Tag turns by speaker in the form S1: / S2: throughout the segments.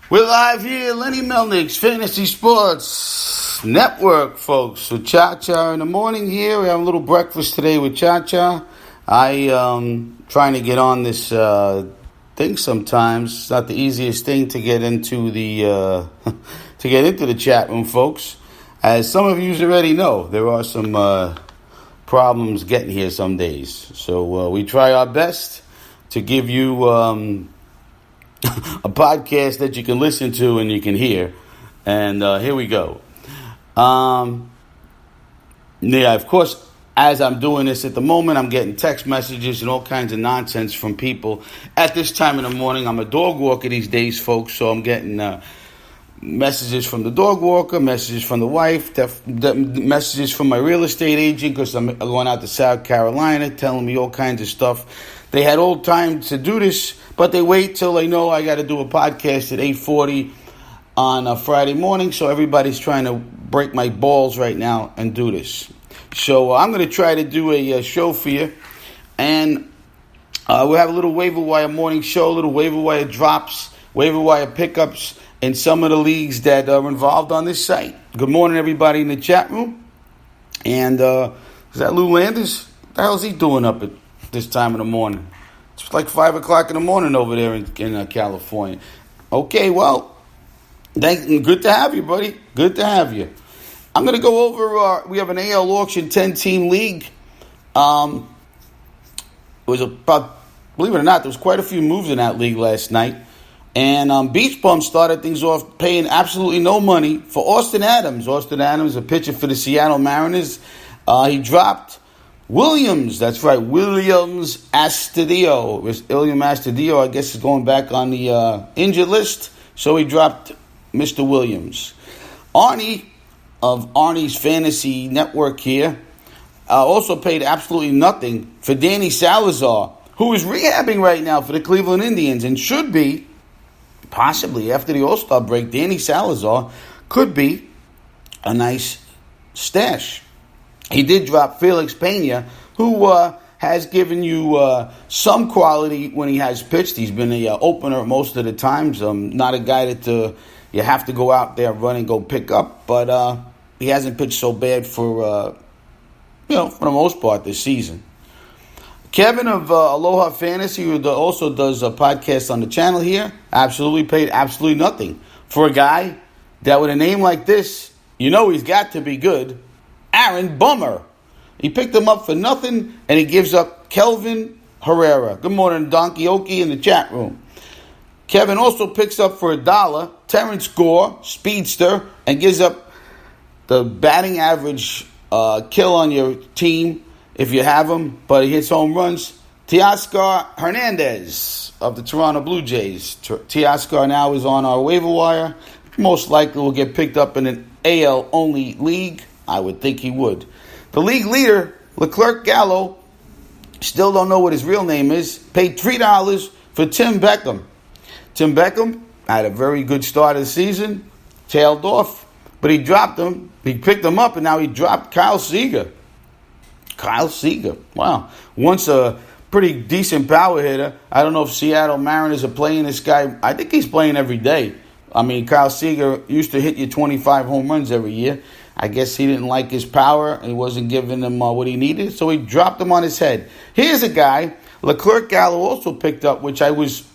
S1: We're live here, Lenny Melnick's Fantasy Sports Network, folks. With Cha-Cha in the morning here. We have a little breakfast today with Cha-Cha. Trying to get on this thing sometimes. It's not the easiest thing to get into the chat room, folks. As some of you already know, there are some problems getting here some days. So we try our best to give you a podcast that you can listen to and you can hear. And here we go. Of course, as I'm doing this at the moment, I'm getting text messages and all kinds of nonsense from people. At this time in the morning, I'm a dog walker these days, folks, so I'm getting messages from the dog walker, messages from the wife, messages from my real estate agent because I'm going out to South Carolina, telling me all kinds of stuff. They had all time to do this, but they wait till they know I got to do a podcast at 8:40 on a Friday morning, so everybody's trying to break my balls right now and do this. So I'm going to try to do a show for you, and we'll have a little waiver wire morning show, a little waiver wire drops, waiver wire pickups in some of the leagues that are involved on this site. Good morning, everybody in the chat room. And is that Lou Landers? What the hell is he doing up at this time in the morning? It's like 5 o'clock in the morning over there in California. Okay, well, good to have you, buddy. Good to have you. I'm going to go over, we have an AL auction 10-team league. It was about, believe it or not, there was quite a few moves in that league last night. And Beach Bum started things off paying absolutely no money for Austin Adams. Austin Adams, a pitcher for the Seattle Mariners. He dropped Williams. That's right, Williams Astudillo. William Astudillo, I guess, is going back on the injured list. So he dropped Mr. Williams. Arnie of Arnie's Fantasy Network here also paid absolutely nothing for Danny Salazar, who is rehabbing right now for the Cleveland Indians and should be, possibly after the All-Star break, Danny Salazar could be a nice stash. He did drop Felix Pena, who has given you some quality when he has pitched. He's been an opener most of the times. Not a guy that you have to go out there, run and go pick up, but he hasn't pitched so bad for the most part this season. Kevin of Aloha Fantasy, who also does a podcast on the channel here, absolutely paid absolutely nothing for a guy that with a name like this, he's got to be good. Aaron Bummer. He picked him up for nothing, and he gives up Kelvin Herrera. Good morning, Donkey Okie in the chat room. Kevin also picks up for $1 Terrence Gore, speedster, and gives up the batting average kill on your team if you have him, but he hits home runs. Teoscar Hernandez of the Toronto Blue Jays. Teoscar now is on our waiver wire. Most likely will get picked up in an AL-only league. I would think he would. The league leader, Leclerc Gallo, still don't know what his real name is, paid $3 for Tim Beckham. Tim Beckham had a very good start of the season, tailed off, but he dropped him. He picked him up, and now he dropped Kyle Seager. Kyle Seager, wow. Once a pretty decent power hitter. I don't know if Seattle Mariners are playing this guy. I think he's playing every day. I mean, Kyle Seager used to hit you 25 home runs every year. I guess he didn't like his power. He wasn't giving him what he needed, so he dropped him on his head. Here's a guy Leclerc Gallo also picked up, which I was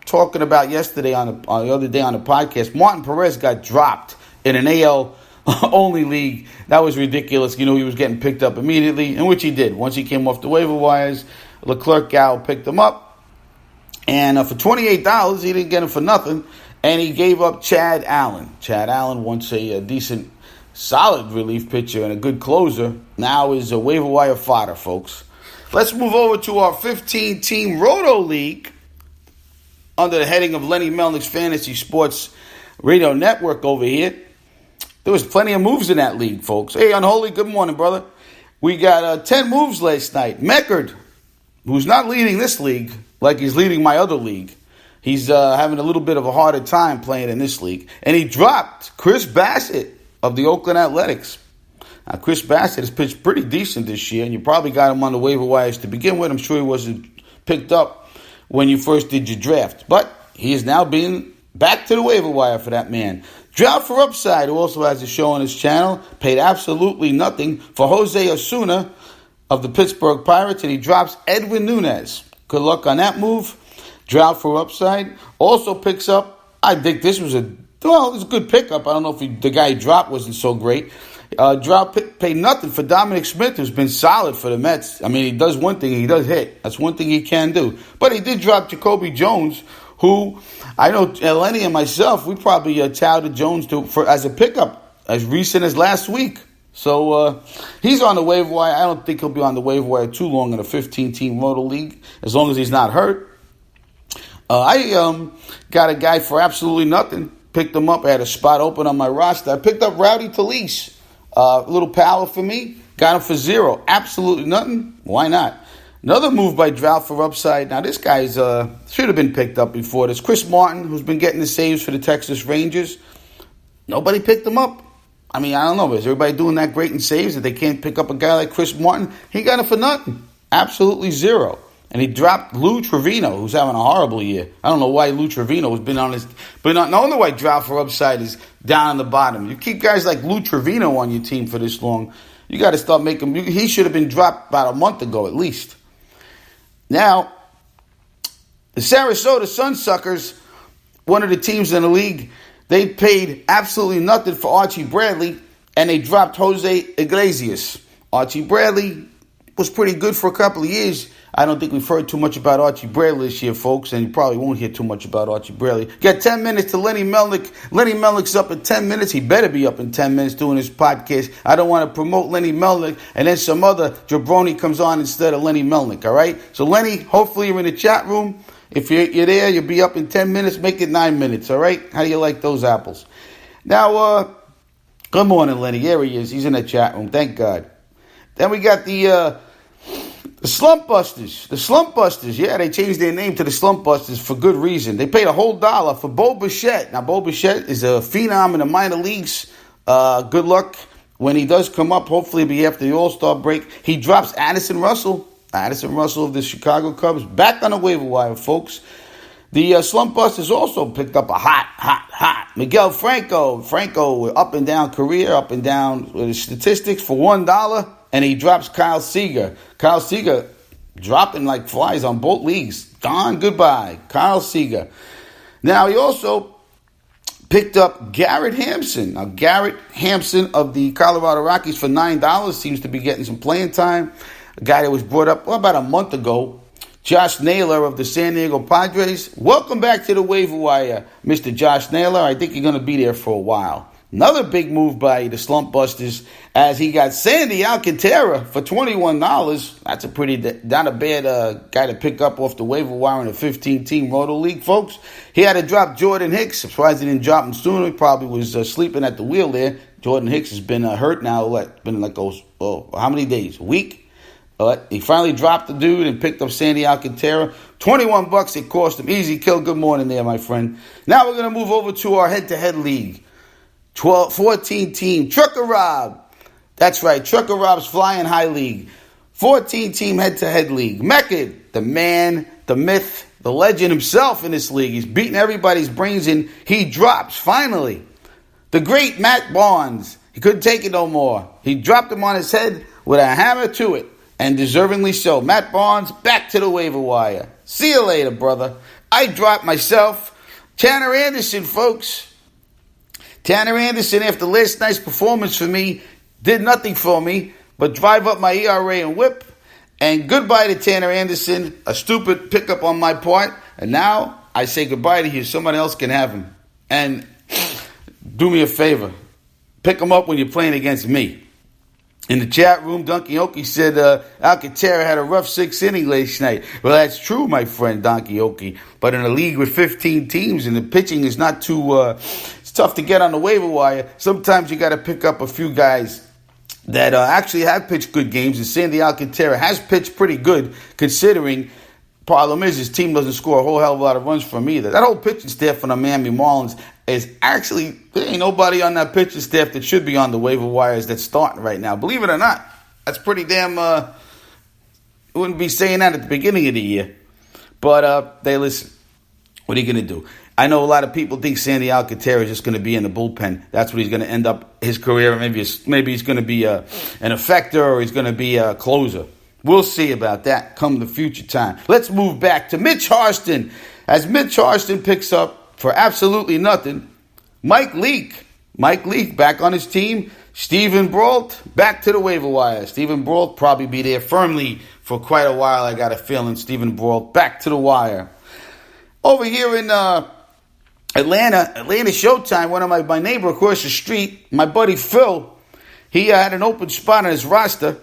S1: talking about yesterday the other day on the podcast. Martin Perez got dropped in an AL only league. That was ridiculous. He was getting picked up immediately, and which he did. Once he came off the waiver wires, Leclerc Gallo picked him up, and for $28, he didn't get him for nothing, and he gave up Chad Allen. Chad Allen, once a decent, solid relief pitcher and a good closer, now is a waiver wire fodder, folks. Let's move over to our 15-team Roto League under the heading of Lenny Melnick's Fantasy Sports Radio Network over here. There was plenty of moves in that league, folks. Hey, Unholy, good morning, brother. We got 10 moves last night. Meckard, who's not leading this league like he's leading my other league. He's having a little bit of a harder time playing in this league. And he dropped Chris Bassett of the Oakland Athletics. Now, Chris Bassett has pitched pretty decent this year, and you probably got him on the waiver wires to begin with. I'm sure he wasn't picked up when you first did your draft. But he is now being Back to the waiver wire for that man. Drought for Upside, who also has a show on his channel, paid absolutely nothing for Jose Osuna of the Pittsburgh Pirates, and he drops Edwin Nunez. Good luck on that move. Drought for Upside also picks up, I think this was it was a good pickup. I don't know if the guy he dropped wasn't so great. Drought paid nothing for Dominic Smith, who's been solid for the Mets. I mean, he does one thing, he does hit. That's one thing he can do. But he did drop Jacoby Jones, who I know Lenny and myself, we probably touted Jones as a pickup as recent as last week. So he's on the waiver wire. I don't think he'll be on the waiver wire too long in a 15-team Roto League, as long as he's not hurt. I got a guy for absolutely nothing. Picked him up. I had a spot open on my roster. I picked up Rowdy Talise. A little power for me. Got him for $0. Absolutely nothing. Why not? Another move by Drought for Upside. Now, this guy's should have been picked up before this. Chris Martin, who's been getting the saves for the Texas Rangers. Nobody picked him up. I mean, I don't know. Is everybody doing that great in saves that they can't pick up a guy like Chris Martin? He got it for nothing. Absolutely $0. And he dropped Lou Trevino, who's having a horrible year. I don't know why Lou Trevino has been on his... But no wonder why Drought for Upside is down on the bottom. You keep guys like Lou Trevino on your team for this long, you got to start making... He should have been dropped about a month ago at least. Now, the Sarasota Sunsuckers, one of the teams in the league, they paid absolutely nothing for Archie Bradley, and they dropped Jose Iglesias. Archie Bradley was pretty good for a couple of years. I don't think we've heard too much about Archie Bradley this year, folks, and you probably won't hear too much about Archie Bradley. Got 10 minutes to Lenny Melnick. Lenny Melnick's up in 10 minutes. He better be up in 10 minutes doing his podcast. I don't want to promote Lenny Melnick, and then some other jabroni comes on instead of Lenny Melnick, all right? So, Lenny, hopefully you're in the chat room. If you're there, you'll be up in 10 minutes. Make it 9 minutes, all right? How do you like those apples? Now, good morning, Lenny. There he is. He's in the chat room. Thank God. Then we got the Slump Busters. The Slump Busters, yeah, they changed their name to the Slump Busters for good reason. They paid a whole $1 for Bo Bichette. Now, Bo Bichette is a phenom in the minor leagues. Good luck when he does come up. Hopefully, it'll be after the All-Star break. He drops Addison Russell. Addison Russell of the Chicago Cubs. Back on the waiver wire, folks. The Slump Busters also picked up a hot Miguel Franco. Franco, up and down career, up and down with his statistics for $1. And he drops Kyle Seager. Kyle Seager dropping like flies on both leagues. Gone, goodbye. Kyle Seager. Now, he also picked up Garrett Hampson. Now, Garrett Hampson of the Colorado Rockies for $9 seems to be getting some playing time. A guy that was brought up about a month ago. Josh Naylor of the San Diego Padres. Welcome back to the waiver wire, Mr. Josh Naylor. I think you're going to be there for a while. Another big move by the Slump Busters as he got Sandy Alcantara for $21. That's a pretty, not a bad guy to pick up off the waiver wire in a 15-team Roto League, folks. He had to drop Jordan Hicks. Surprised he didn't drop him sooner. He probably was sleeping at the wheel there. Jordan Hicks has been hurt now. Been like, how many days? A week? He finally dropped the dude and picked up Sandy Alcantara. $21 it cost him. Easy kill. Good morning there, my friend. Now we're going to move over to our head-to-head league. 14-team Trucker Rob. That's right, Trucker Rob's Flying High League. 14-team head-to-head league. Mekid, the man, the myth, the legend himself in this league. He's beating everybody's brains in. He drops, finally. The great Matt Barnes. He couldn't take it no more. He dropped him on his head with a hammer to it. And deservingly so. Matt Barnes, back to the waiver wire. See you later, brother. I dropped myself. Tanner Anderson, folks. Tanner Anderson, after last night's performance for me, did nothing for me but drive up my ERA and whip. And goodbye to Tanner Anderson, a stupid pickup on my part. And now I say goodbye to you. Somebody else can have him. And do me a favor. Pick him up when you're playing against me. In the chat room, Donkey Oki said Alcantara had a rough 6th inning last night. Well, that's true, my friend Donkey Oki. But in a league with 15 teams and the pitching is not too... it's tough to get on the waiver wire. Sometimes you got to pick up a few guys that actually have pitched good games. And Sandy Alcantara has pitched pretty good, considering... Problem is, his team doesn't score a whole hell of a lot of runs for him either. That whole pitching staff for the Miami Marlins is actually, there ain't nobody on that pitching staff that should be on the waiver wires that's starting right now. Believe it or not, that's pretty damn, wouldn't be saying that at the beginning of the year. But, they listen, what are you going to do? I know a lot of people think Sandy Alcantara is just going to be in the bullpen. That's what he's going to end up his career. Maybe he's going to be an effector, or he's going to be a closer. We'll see about that come the future time. Let's move back to Mitch Harston. As Mitch Harston picks up for absolutely nothing, Mike Leake. Mike Leake back on his team. Steven Brault back to the waiver wire. Steven Brault probably be there firmly for quite a while. I got a feeling Steven Brault back to the wire. Over here in Atlanta Showtime, one of my neighbor across the street, my buddy Phil, he had an open spot on his roster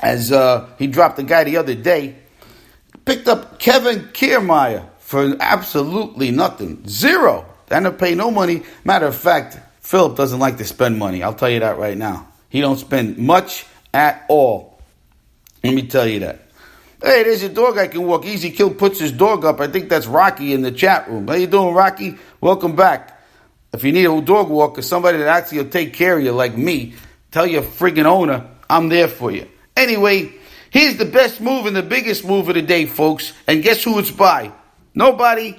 S1: as he dropped a guy the other day. Picked up Kevin Kiermaier for absolutely nothing. Zero. They didn't pay no money. Matter of fact, Philip doesn't like to spend money. I'll tell you that right now. He don't spend much at all. Let me tell you that. Hey, there's a dog I can walk. Easy Kill puts his dog up. I think that's Rocky in the chat room. How you doing, Rocky? Welcome back. If you need a dog walker, somebody that actually will take care of you like me, tell your friggin' owner, I'm there for you. Anyway, here's the best move and the biggest move of the day, folks. And guess who it's by? Nobody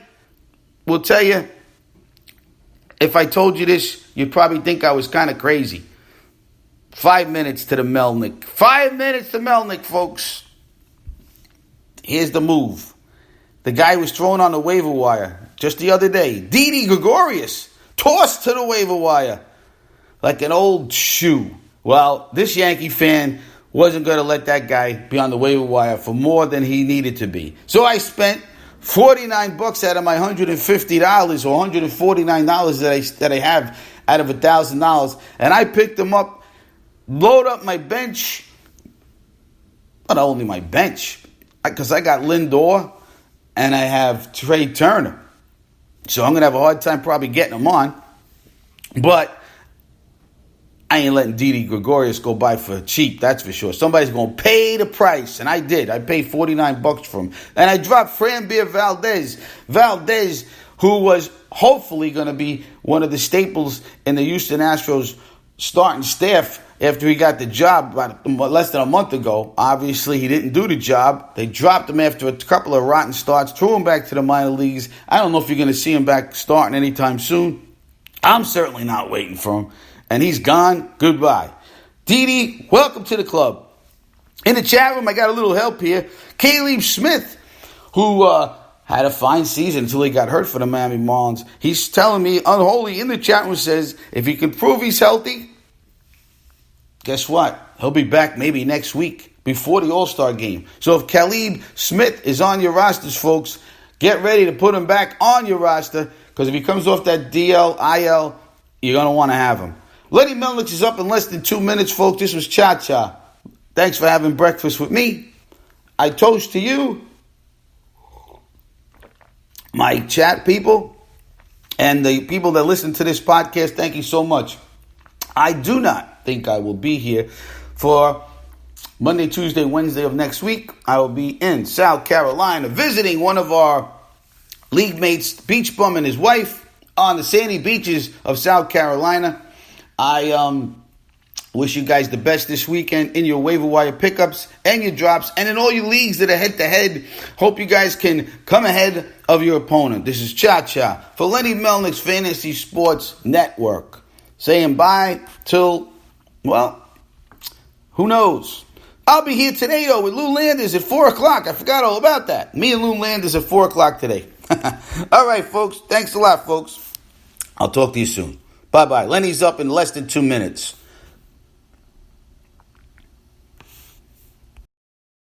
S1: will tell you. If I told you this, you'd probably think I was kind of crazy. 5 minutes to the Melnick. 5 minutes to Melnick, folks. Here's the move. The guy was thrown on the waiver wire just the other day. Didi Gregorius, tossed to the waiver wire like an old shoe. Well, this Yankee fan wasn't going to let that guy be on the waiver wire for more than he needed to be. So I spent $49 out of my $150 or $149 that I have out of $1,000, and I picked him up, load up my bench. Not only my bench, because I got Lindor and I have Trey Turner. So I'm going to have a hard time probably getting them on. But I ain't letting Didi Gregorius go by for cheap, that's for sure. Somebody's going to pay the price, and I did. I paid $49 for him. And I dropped Framber Valdez. Valdez, who was hopefully going to be one of the staples in the Houston Astros starting staff after he got the job about less than a month ago. Obviously, he didn't do the job. They dropped him after a couple of rotten starts, threw him back to the minor leagues. I don't know if you're going to see him back starting anytime soon. I'm certainly not waiting for him. And he's gone. Goodbye. Didi, welcome to the club. In the chat room, I got a little help here. Caleb Smith, who had a fine season until he got hurt for the Miami Marlins. He's telling me, Unholy, in the chat room, says, if he can prove he's healthy, guess what? He'll be back maybe next week before the All-Star game. So if Caleb Smith is on your rosters, folks, get ready to put him back on your roster, because if he comes off that DL, IL, you're going to want to have him. Lenny Melnick is up in less than 2 minutes, folks. This was Cha Cha. Thanks for having breakfast with me. I toast to you, my chat people, and the people that listen to this podcast. Thank you so much. I do not think I will be here for Monday, Tuesday, Wednesday of next week. I will be in South Carolina visiting one of our league mates, Beach Bum and his wife, on the sandy beaches of South Carolina. I wish you guys the best this weekend in your waiver wire pickups and your drops and in all your leagues that are head-to-head. Hope you guys can come ahead of your opponent. This is Cha Cha for Lenny Melnick's Fantasy Sports Network. Saying bye till, well, who knows? I'll be here today, though, with Lou Landers at 4 o'clock. I forgot all about that. Me and Lou Landers at 4 o'clock today. All right, folks. Thanks a lot, folks. I'll talk to you soon. Bye-bye. Lenny's up in less than 2 minutes.